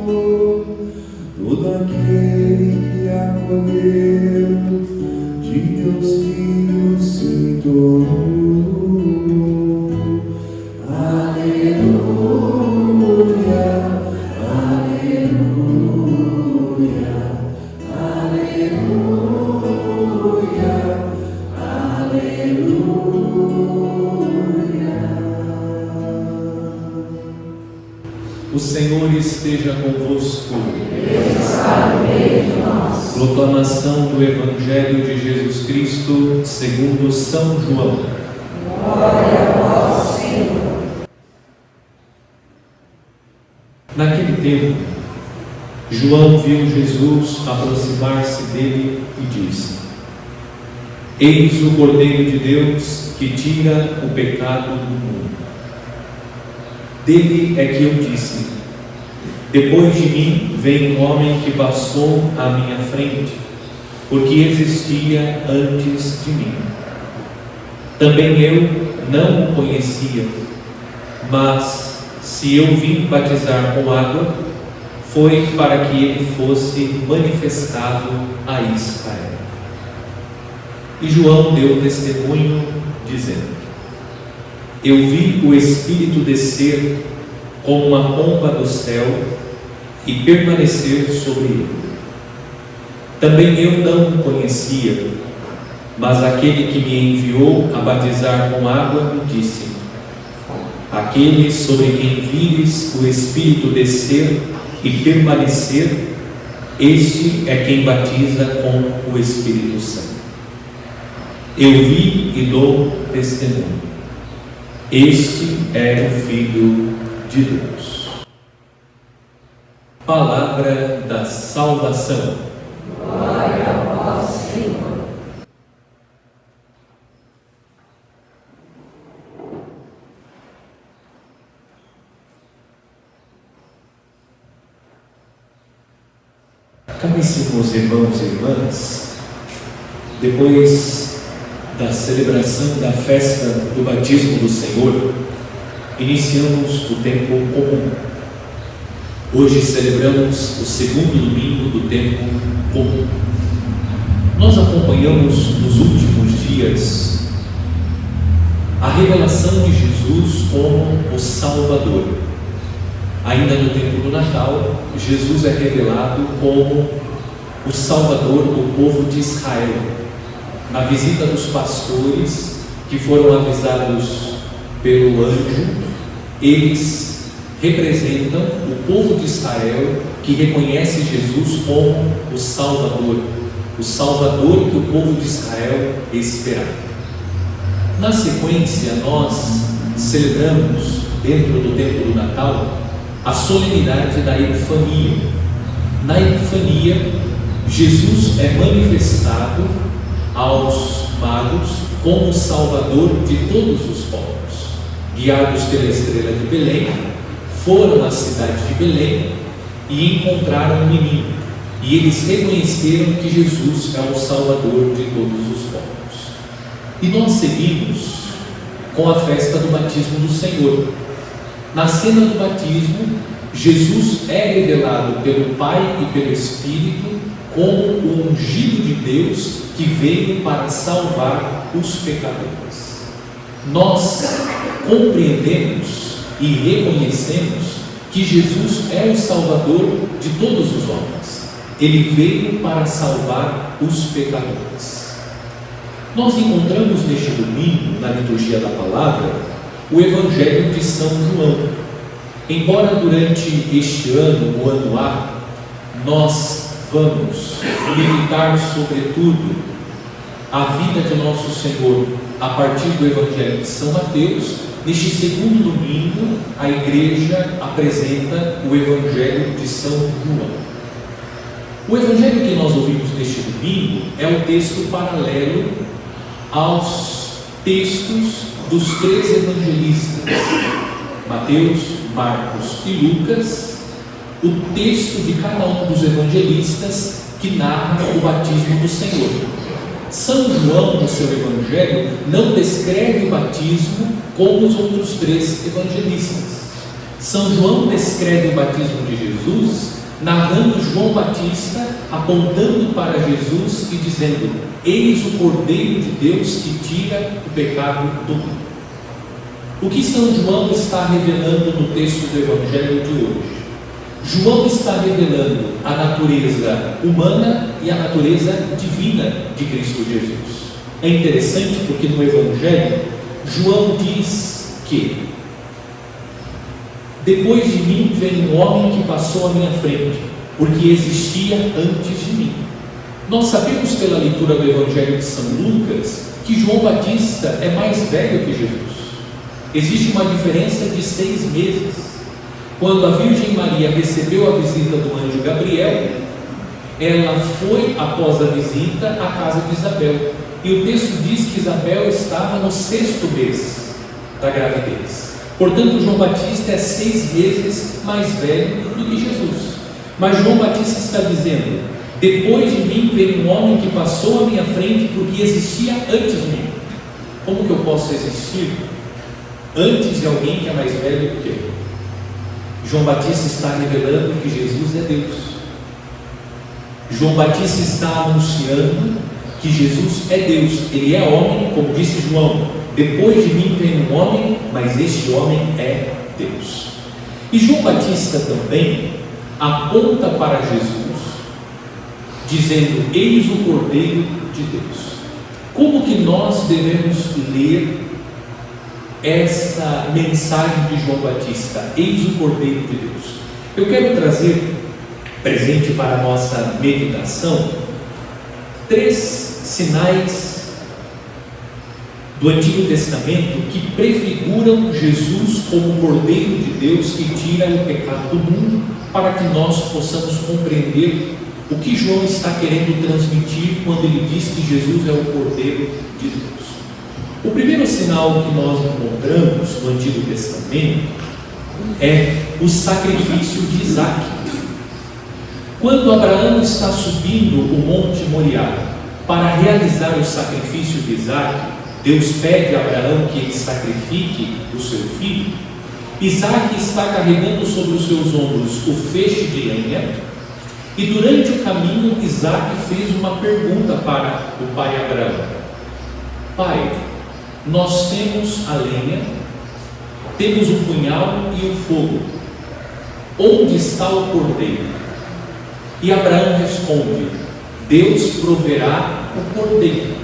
todo aquele que acolheu, de teus filhos se tornou. Aleluia, aleluia, aleluia, aleluia. O Senhor esteja convosco. Ele está no meio de nós. Proclamação do Evangelho de Jesus Cristo segundo São João. Glória a vós, Senhor. Naquele tempo, João viu Jesus aproximar-se dele e disse: Eis o Cordeiro de Deus que tira o pecado do mundo. Dele é que eu disse: depois de mim vem um homem que passou à minha frente, porque existia antes de mim. Também eu não o conhecia, mas se eu vim batizar com água, foi para que ele fosse manifestado a Israel. E João deu testemunho, dizendo: Eu vi o Espírito descer como uma pomba do céu e permanecer sobre ele. Também eu não o conhecia, mas aquele que me enviou a batizar com água me disse: Aquele sobre quem vires o Espírito descer e permanecer, este é quem batiza com o Espírito Santo. Eu vi e dou testemunho: este é o Filho de Deus. Palavra da salvação. Glória a vós, Senhor. Caríssimos irmãos e irmãs, depois da celebração da festa do batismo do Senhor, iniciamos o tempo comum. Hoje celebramos o segundo domingo do tempo comum. Nós acompanhamos nos últimos dias a revelação de Jesus como o Salvador. Ainda no tempo do Natal, Jesus é revelado como o Salvador do povo de Israel. Na visita dos pastores que foram avisados pelo anjo, eles representam o povo de Israel que reconhece Jesus como o Salvador que o povo de Israel esperava. Na sequência, nós celebramos, dentro do tempo do Natal, a solenidade da Epifania. Na Epifania, Jesus é manifestado aos magos como o Salvador de todos os povos. Guiados pela estrela de Belém, foram à cidade de Belém e encontraram um menino. E eles reconheceram que Jesus é o Salvador de todos os povos. E nós seguimos com a festa do batismo do Senhor. Na cena do batismo, Jesus é revelado pelo Pai e pelo Espírito como o ungido de Deus que veio para salvar os pecadores. Nós compreendemos e reconhecemos que Jesus é o Salvador de todos os homens. Ele veio para salvar os pecadores. Nós encontramos neste domingo, na liturgia da palavra, o Evangelho de São João. Embora durante este ano, o ano A, nós vamos meditar sobretudo a vida de nosso Senhor a partir do Evangelho de São Mateus, neste segundo domingo a Igreja apresenta o Evangelho de São João. O Evangelho que nós ouvimos neste domingo é um texto paralelo aos textos dos três evangelistas, Mateus, Marcos e Lucas, o texto de cada um dos evangelistas que narra o batismo do Senhor. São João, no seu evangelho, não descreve o batismo como os outros três evangelistas. São João descreve o batismo de Jesus, narrando João Batista, apontando para Jesus e dizendo: eis o Cordeiro de Deus que tira o pecado do mundo. O que São João está revelando no texto do Evangelho de hoje? João está revelando a natureza humana e a natureza divina de Cristo Jesus. É interessante porque no Evangelho, João diz que depois de mim vem um homem que passou à minha frente, porque existia antes de mim. Nós sabemos pela leitura do Evangelho de São Lucas que João Batista é mais velho que Jesus. Existe uma diferença de 6 meses. Quando a Virgem Maria recebeu a visita do anjo Gabriel, ela foi, após a visita, à casa de Isabel. E o texto diz que Isabel estava no 6º mês da gravidez. Portanto, João Batista é 6 meses mais velho do que Jesus. Mas João Batista está dizendo: depois de mim veio um homem que passou à minha frente, porque existia antes de mim. Como que eu posso existir antes de alguém que é mais velho do que eu? João Batista está revelando que Jesus é Deus. João Batista está anunciando que Jesus é Deus. Ele é homem, como disse João: depois de mim vem um homem, mas este homem é Deus. E João Batista também aponta para Jesus, dizendo: eis o Cordeiro de Deus. Como que nós devemos ler essa mensagem de João Batista? Eis o Cordeiro de Deus. Eu quero trazer presente para a nossa meditação 3 sinais do Antigo Testamento que prefiguram Jesus como Cordeiro de Deus que tira o pecado do mundo, para que nós possamos compreender o que João está querendo transmitir quando ele diz que Jesus é o Cordeiro de Deus. O primeiro sinal que nós encontramos no Antigo Testamento é o sacrifício de Isaac. Quando Abraão está subindo o Monte Moriá para realizar o sacrifício de Isaac, Deus pede a Abraão que ele sacrifique o seu filho. Isaac está carregando sobre os seus ombros o feixe de lenha, e durante o caminho Isaac fez uma pergunta para o pai Abraão: pai, nós temos a lenha, temos o punhal e o fogo, onde está o cordeiro? E Abraão responde: Deus proverá o cordeiro.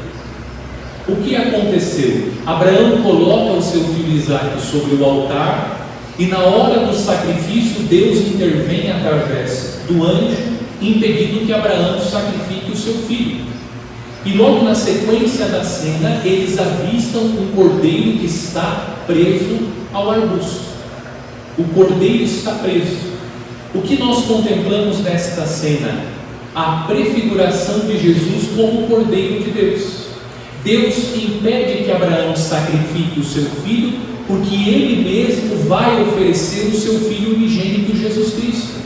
O que aconteceu? Abraão coloca o seu filho Isaac sobre o altar, e na hora do sacrifício Deus intervém através do anjo, impedindo que Abraão sacrifique o seu filho. E logo na sequência da cena, eles avistam um cordeiro que está preso ao arbusto. O cordeiro está preso. O que nós contemplamos nesta cena? A prefiguração de Jesus como Cordeiro de Deus. Deus impede que Abraão sacrifique o seu filho, porque ele mesmo vai oferecer o seu filho unigênito, Jesus Cristo.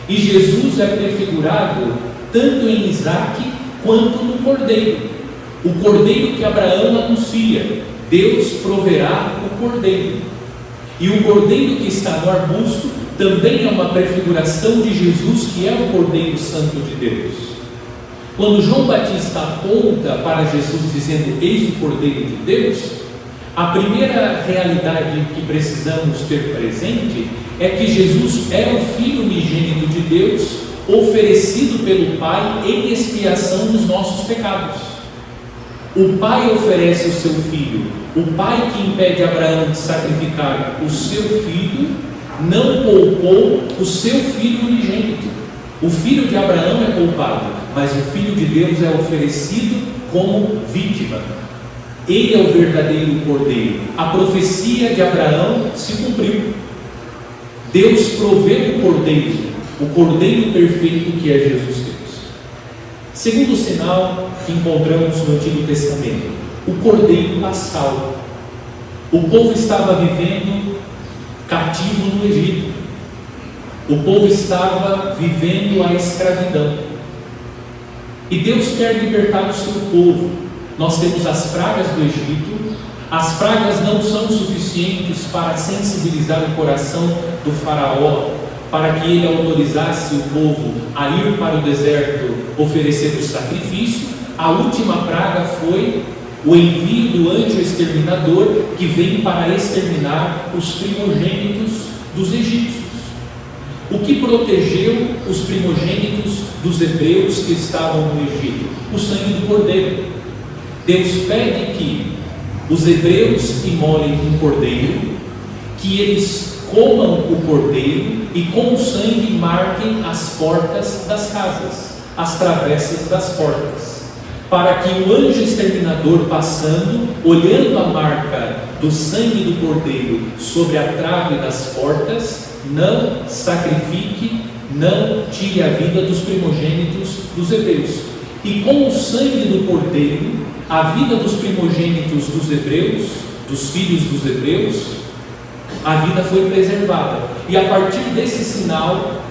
E Jesus é prefigurado tanto em Isaac quanto no Cordeiro. O Cordeiro que Abraão anuncia: Deus proverá o Cordeiro. E o Cordeiro que está no arbusto também é uma prefiguração de Jesus, que é o Cordeiro Santo de Deus. Quando João Batista aponta para Jesus dizendo: eis o Cordeiro de Deus, a primeira realidade que precisamos ter presente é que Jesus é o Filho unigênito de Deus, oferecido pelo Pai em expiação dos nossos pecados. O Pai oferece o seu Filho. O Pai que impede Abraão de sacrificar o seu filho não poupou o seu Filho unigênito. O filho de Abraão é poupado, mas o Filho de Deus é oferecido como vítima. Ele é o verdadeiro Cordeiro. A profecia de Abraão se cumpriu. Deus provê o Cordeiro perfeito que é Jesus Cristo. Segundo sinal que encontramos no Antigo Testamento: o Cordeiro Pascal. O povo estava vivendo cativo no Egito. O povo estava vivendo a escravidão. E Deus quer libertar o seu povo. Nós temos as pragas do Egito, As pragas não são suficientes para sensibilizar o coração do faraó, para que ele autorizasse o povo a ir para o deserto oferecer o sacrifício. A última praga foi o envio do anjo exterminador, que vem para exterminar os primogênitos dos egípcios. O que protegeu os primogênitos dos hebreus que estavam no Egito? O sangue do cordeiro. Deus pede que os hebreus imolem um cordeiro, que eles comam o cordeiro e com o sangue marquem as portas das casas, as travessas das portas, para que o anjo exterminador passando, olhando a marca do sangue do cordeiro sobre a trave das portas, não sacrifique, não tire a vida dos primogênitos dos hebreus. E com o sangue do cordeiro, a vida dos primogênitos dos hebreus, dos filhos dos hebreus, a vida foi preservada. E a partir desse sinal,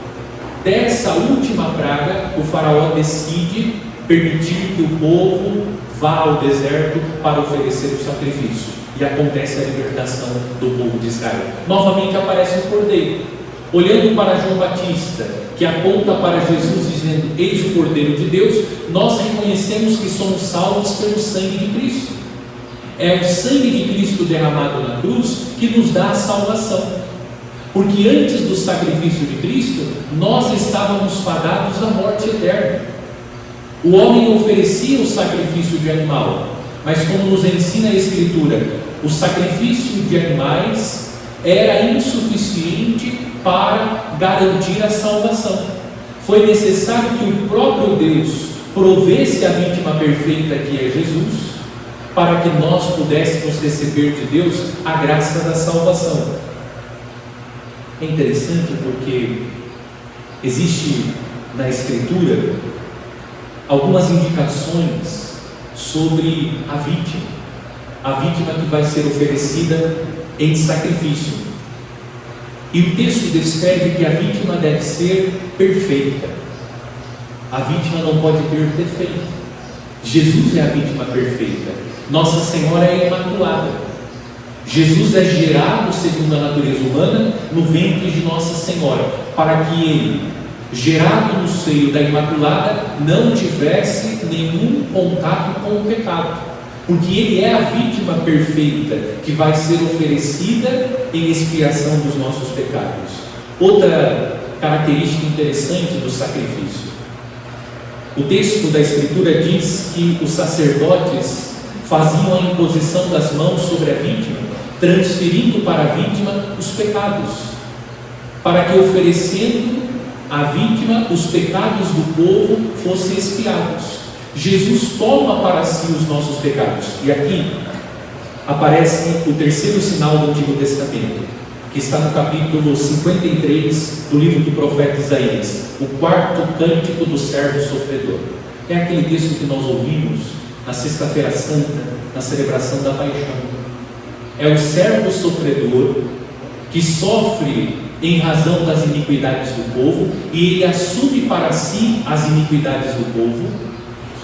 dessa última praga, o faraó decide permitir que o povo vá ao deserto para oferecer o sacrifício. E acontece a libertação do povo de Israel. Novamente aparece o cordeiro, olhando para João Batista, que aponta para Jesus dizendo: eis o Cordeiro de Deus. Nós reconhecemos que somos salvos pelo sangue de Cristo. É o sangue de Cristo derramado na cruz que nos dá a salvação, porque antes do sacrifício de Cristo nós estávamos fadados à morte eterna. O homem oferecia o sacrifício de animal, mas como nos ensina a Escritura, o sacrifício de animais era insuficiente para garantir a salvação. Foi necessário que o próprio Deus provesse a vítima perfeita, que é Jesus, para que nós pudéssemos receber de Deus a graça da salvação. É interessante porque existe na Escritura algumas indicações sobre a vítima que vai ser oferecida em sacrifício. E o texto descreve que a vítima deve ser perfeita. A vítima não pode ter defeito. Jesus é a vítima perfeita. Nossa Senhora é imaculada. Jesus é gerado segundo a natureza humana no ventre de Nossa Senhora, para que ele, gerado no seio da Imaculada, não tivesse nenhum contato com o pecado, porque ele é a vítima perfeita que vai ser oferecida em expiação dos nossos pecados. Outra característica interessante do sacrifício: o texto da Escritura diz que os sacerdotes faziam a imposição das mãos sobre a vítima, transferindo para a vítima os pecados, para que, oferecendo à vítima, os pecados do povo fossem expiados. Jesus toma para si os nossos pecados. E aqui aparece o terceiro sinal do Antigo Testamento, que está no capítulo 53 do livro do profeta Isaías, o quarto cântico do servo sofredor. É aquele texto que nós ouvimos na Sexta-feira Santa, na celebração da Paixão. É o servo sofredor que sofre em razão das iniquidades do povo, e ele assume para si as iniquidades do povo,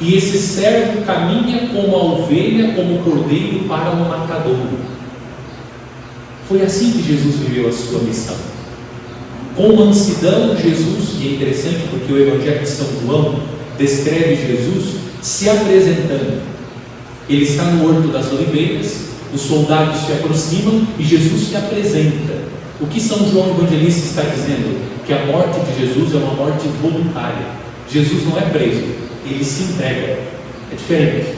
e esse servo caminha como a ovelha, como o cordeiro para o matadouro. Foi assim que Jesus viveu a sua missão. Com mansidão, Jesus, e é interessante porque o Evangelho de São João descreve Jesus se apresentando. Ele está no Horto das Oliveiras, os soldados se aproximam e Jesus se apresenta. O que São João Evangelista está dizendo? Que a morte de Jesus é uma morte voluntária. Jesus não é preso, ele se entrega. É diferente.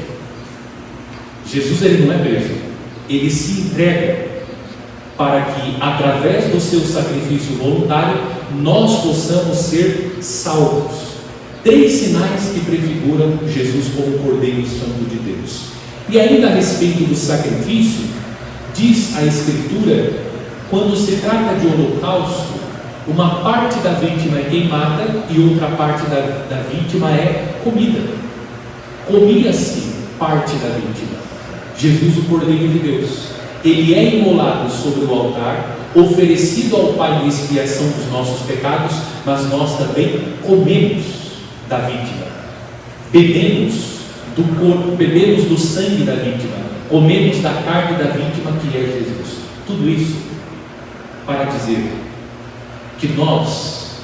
Jesus, ele não é preso, ele se entrega para que, através do seu sacrifício voluntário, nós possamos ser salvos. 3 sinais que prefiguram Jesus como Cordeiro Santo de Deus. E ainda a respeito do sacrifício, diz a Escritura, quando se trata de holocausto, uma parte da vítima é queimada e outra parte da vítima é comida. Comia-se parte da vítima. Jesus, o Cordeiro de Deus, ele é imolado sobre o altar, oferecido ao Pai em expiação dos nossos pecados, mas nós também comemos da vítima, bebemos do corpo, bebemos do sangue da vítima, comemos da carne da vítima que é Jesus. Tudo isso para dizer que nós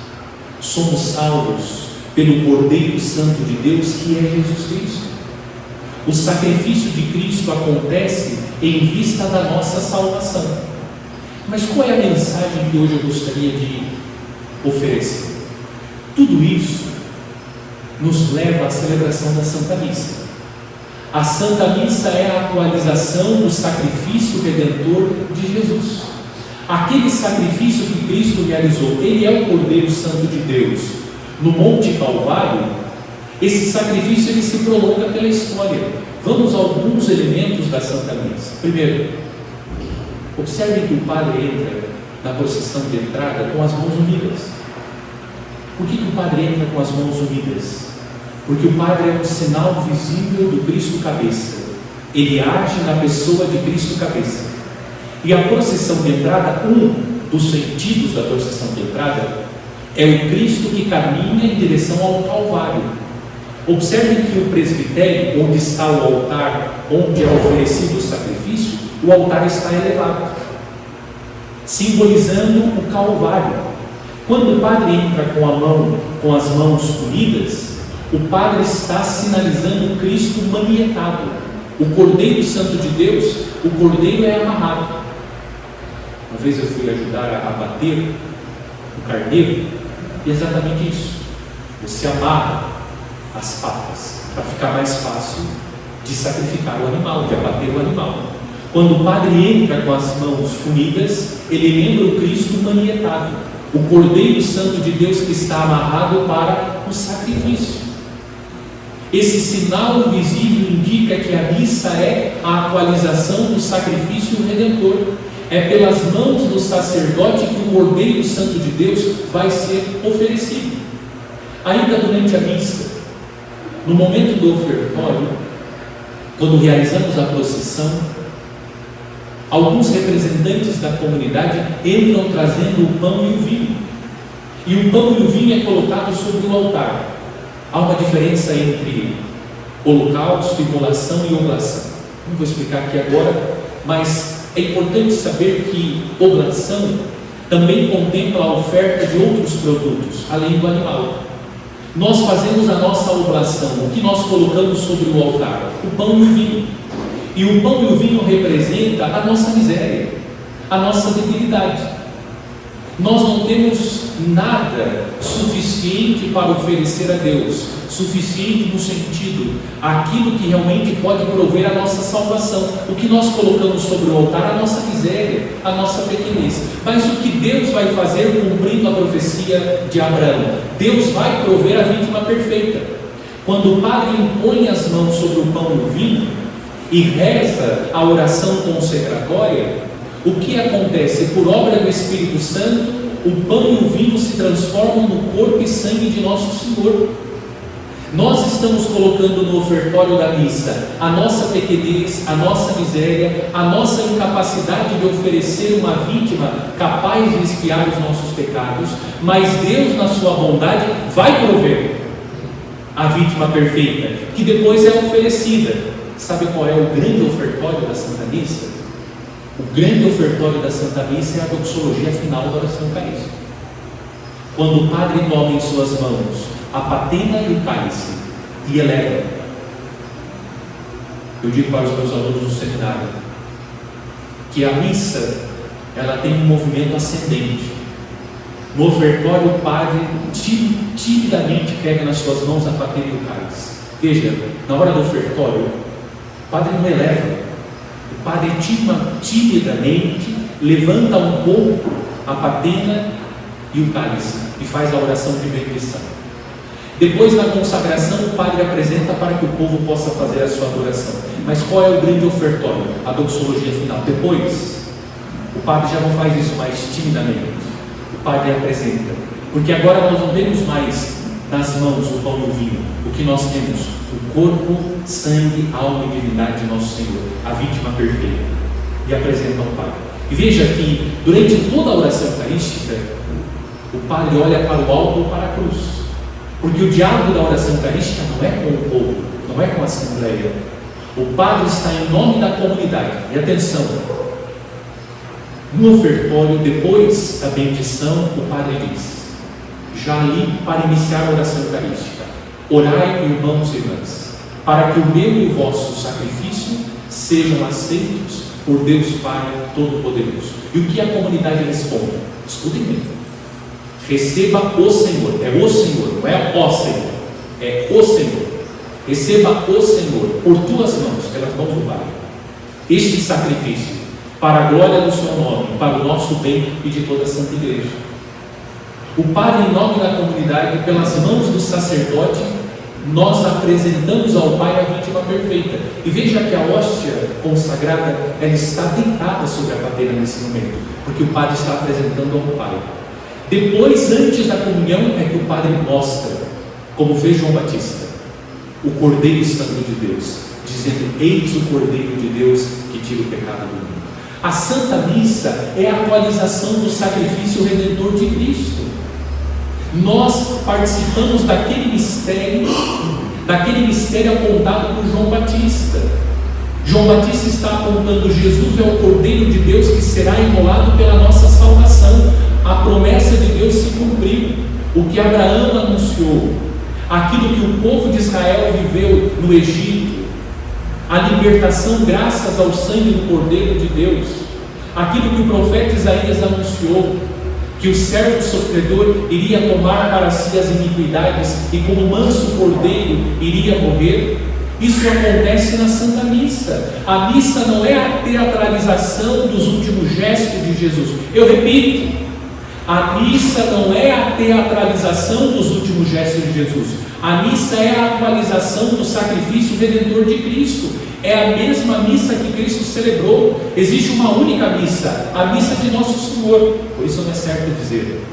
somos salvos pelo Cordeiro Santo de Deus, que é Jesus Cristo. O sacrifício de Cristo acontece em vista da nossa salvação. Mas qual é a mensagem que hoje eu gostaria de oferecer? Tudo isso nos leva à celebração da Santa Missa. A Santa Missa é a atualização do sacrifício redentor de Jesus. Aquele sacrifício que Cristo realizou, ele é o Cordeiro Santo de Deus. No Monte Calvário, esse sacrifício ele se prolonga pela história. Vamos a alguns elementos da Santa Missa. Primeiro, observem que o padre entra na procissão de entrada com as mãos unidas. Por que o padre entra com as mãos unidas? Porque o padre é um sinal visível do Cristo cabeça. Ele age na pessoa de Cristo cabeça. E a procissão de entrada, um dos sentidos da procissão de entrada, é o Cristo que caminha em direção ao Calvário. Observem que o presbitério, onde está o altar, onde é oferecido o sacrifício, o altar está elevado, simbolizando o Calvário. Quando o padre entra com as mãos unidas, o padre está sinalizando o Cristo manietado. O Cordeiro Santo de Deus, o Cordeiro é amarrado. Uma vez eu fui ajudar a bater o carneiro, e exatamente isso. Você amarra as patas para ficar mais fácil de sacrificar o animal, de abater o animal. Quando o padre entra com as mãos unidas, ele lembra o Cristo manietado, o Cordeiro Santo de Deus que está amarrado para o sacrifício. Esse sinal visível indica que a missa é a atualização do sacrifício redentor. É pelas mãos do sacerdote que o Cordeiro Santo de Deus vai ser oferecido. Ainda durante a missa, no momento do ofertório, quando realizamos a procissão, alguns representantes da comunidade entram trazendo o pão e o vinho. E o pão e o vinho é colocado sobre o altar. Há uma diferença entre holocausto, imolação e oblação. Não vou explicar aqui agora, mas é importante saber que oblação também contempla a oferta de outros produtos, além do animal. Nós fazemos a nossa oblação, o que nós colocamos sobre o altar? O pão e o vinho. E o pão e o vinho representa a nossa miséria, a nossa debilidade. Nós não temos nada suficiente para oferecer a Deus, suficiente no sentido, aquilo que realmente pode prover a nossa salvação. O que nós colocamos sobre o altar, a nossa miséria, a nossa pequenez. Mas o que Deus vai fazer cumprindo a profecia de Abraão? Deus vai prover a vítima perfeita. Quando o padre impõe as mãos sobre o pão e o vinho e reza a oração consecratória, o que acontece? Por obra do Espírito Santo, o pão e o vinho se transformam no corpo e sangue de nosso Senhor. Nós estamos colocando no ofertório da missa a nossa pequenez, a nossa miséria, a nossa incapacidade de oferecer uma vítima capaz de expiar os nossos pecados, mas Deus, na sua bondade, vai prover a vítima perfeita, que depois é oferecida. Sabe qual é o grande ofertório da Santa Missa? O grande ofertório da Santa Missa é a doxologia final da oração eucarística. Quando o padre toma em suas mãos a patena e o cálice e eleva, eu digo para os meus alunos do seminário que a missa ela tem um movimento ascendente. No ofertório, o padre timidamente pega nas suas mãos a patena e o cálice. Veja, na hora do ofertório, o padre não eleva. O padre timidamente levanta um pouco a patena e o cálice e faz a oração de bendição. Depois, na consagração, o padre apresenta para que o povo possa fazer a sua adoração. Mas qual é o grande ofertório? A doxologia final. Depois, o padre já não faz isso mais timidamente. O padre apresenta. Porque agora nós não temos mais nas mãos o pão e o vinho. O que nós temos? O corpo, sangue, alma e divindade de nosso Senhor, a vítima perfeita. E apresenta ao Padre. E veja que durante toda a oração eucarística, o Padre olha para o alto ou para a cruz. Porque o diálogo da oração eucarística não é com o povo, não não é com a assembleia. O padre está em nome da comunidade. E atenção, no ofertório, depois da bendição, o padre diz, já ali para iniciar a oração eucarística: orai, irmãos e irmãs, para que o meu e o vosso sacrifício sejam aceitos por Deus Pai Todo-Poderoso. E o que a comunidade responde? Escutem bem: receba o Senhor. É o Senhor, não é o Senhor, é o Senhor. Receba o Senhor por tuas mãos, pelas mãos do Pai, este sacrifício, para a glória do seu nome, para o nosso bem e de toda a Santa Igreja. O Padre, em nome da comunidade, pelas mãos do sacerdote, nós apresentamos ao Pai a vítima perfeita. E veja que a hóstia consagrada, ela está deitada sobre a padeira nesse momento, porque o Padre está apresentando ao Pai. Depois, antes da comunhão, é que o Padre mostra, como fez João Batista, o Cordeiro Santo de Deus, dizendo: eis o Cordeiro de Deus que tira o pecado do mundo. A Santa Missa é a atualização do sacrifício redentor de Cristo. Nós participamos daquele mistério apontado por João Batista. João Batista está apontando: Jesus é o Cordeiro de Deus que será imolado pela nossa salvação. A promessa de Deus se cumpriu. O que Abraão anunciou, aquilo que o povo de Israel viveu no Egito, a libertação graças ao sangue do Cordeiro de Deus, aquilo que o profeta Isaías anunciou, que o servo sofredor iria tomar para si as iniquidades e como manso cordeiro iria morrer. Isso acontece na Santa Missa. A missa não é a teatralização dos últimos gestos de Jesus. Eu repito, a missa não é a teatralização dos últimos gestos de Jesus. A missa é a atualização do sacrifício redentor de Cristo. É a mesma missa que Cristo celebrou. Existe uma única missa, a missa de Nosso Senhor. Por isso não é certo dizer: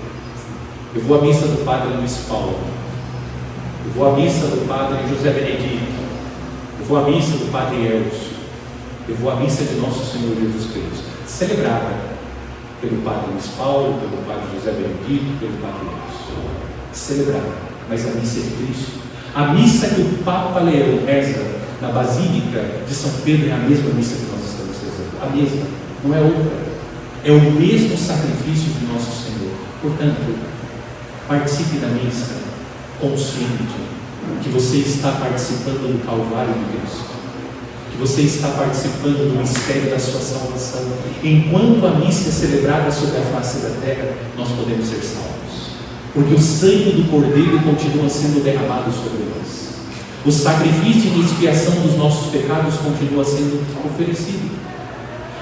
eu vou à missa do Padre Luiz Paulo, eu vou à missa do Padre José Benedito, eu vou à missa do Padre Elcio, eu vou à missa de Nosso Senhor Jesus Cristo, celebrada pelo Padre Luiz Paulo, pelo Padre José Benedito, pelo Padre Elcio, celebrada, mas a missa é de Cristo. A missa que o Papa Leão reza na Basílica de São Pedro é a mesma missa que nós estamos rezando, a mesma, não é outra. É o mesmo sacrifício de Nosso Senhor. Portanto, participe da missa consciente que você está participando do Calvário de Cristo, que você está participando do mistério da sua salvação. Enquanto a missa é celebrada sobre a face da terra, nós podemos ser salvos, porque o sangue do Cordeiro continua sendo derramado sobre nós. O sacrifício de expiação dos nossos pecados continua sendo oferecido.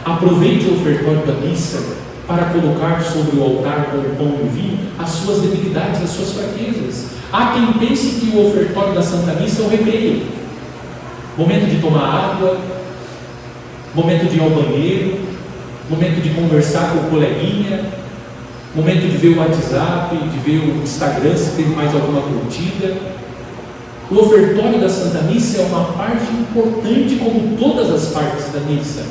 Aproveite o ofertório da missa para colocar sobre o altar com o pão e o vinho as suas debilidades, as suas fraquezas. Há quem pense que o ofertório da Santa Missa é o recreio, momento de tomar água, momento de ir ao banheiro, momento de conversar com o coleguinha, momento de ver o WhatsApp, de ver o Instagram se teve mais alguma curtida. O ofertório da Santa Missa é uma parte importante, como todas as partes da missa.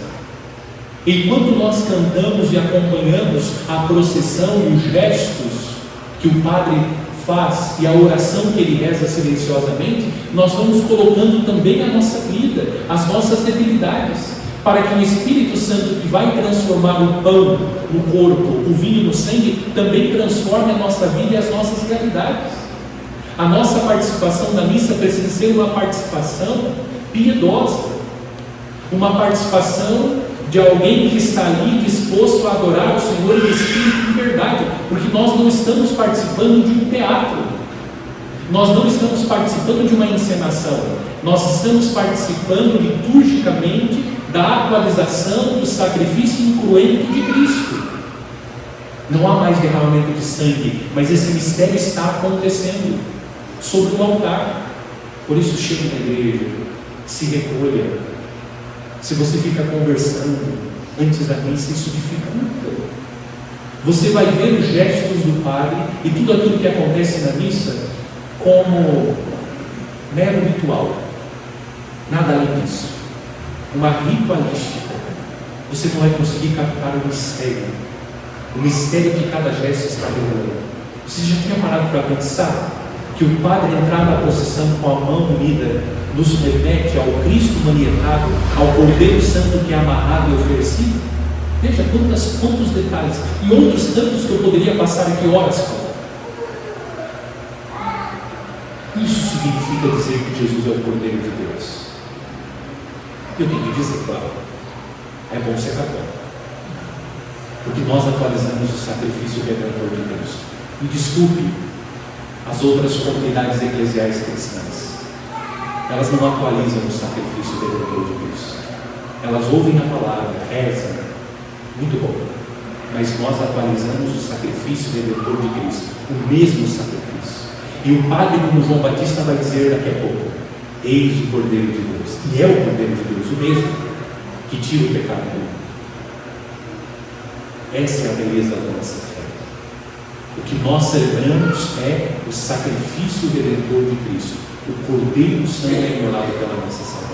Enquanto nós cantamos e acompanhamos a procissão e os gestos que o Padre faz e a oração que ele reza silenciosamente, nós vamos colocando também a nossa vida, as nossas debilidades, para que o Espírito Santo, que vai transformar o pão no corpo, o vinho no sangue, também transforme a nossa vida e as nossas realidades. A nossa participação na missa precisa ser uma participação piedosa, uma participação de alguém que está ali disposto a adorar o Senhor em espírito e verdade, porque nós não estamos participando de um teatro, nós não estamos participando de uma encenação, nós estamos participando liturgicamente da atualização do sacrifício incruento de Cristo. Não há mais derramamento de sangue, mas esse mistério está acontecendo sobre o altar. Por isso, chegue na igreja, se recolha. Se você fica conversando antes da missa, isso dificulta. Você vai ver os gestos do Padre e tudo aquilo que acontece na missa como mero ritual, nada além disso, uma ritualística. Você não vai conseguir captar o mistério que cada gesto está revelando. Você já tinha parado para pensar que o padre entrar na procissão com a mão unida nos remete ao Cristo manietado, ao Cordeiro Santo que é amarrado e oferecido? Veja quantos detalhes, e outros tantos que eu poderia passar aqui horas falando. Isso significa dizer que Jesus é o Cordeiro de Deus. Eu tenho que dizer, claro, é bom ser católico, porque nós atualizamos o sacrifício redentor de Deus. Me desculpe as outras comunidades eclesiais cristãs, elas não atualizam o sacrifício redentor de Deus. Elas ouvem a palavra, rezam, muito bom, mas nós atualizamos o sacrifício redentor de Cristo, o mesmo sacrifício. E o padre, como João Batista vai dizer daqui a pouco, eis o Cordeiro de Deus, e é o Cordeiro de Deus, o mesmo, que tira o pecado do mundo. Essa é a beleza da nossa fé. O que nós celebramos é o sacrifício redentor de Cristo, o Cordeiro Santo é imolado pela nossa salvação.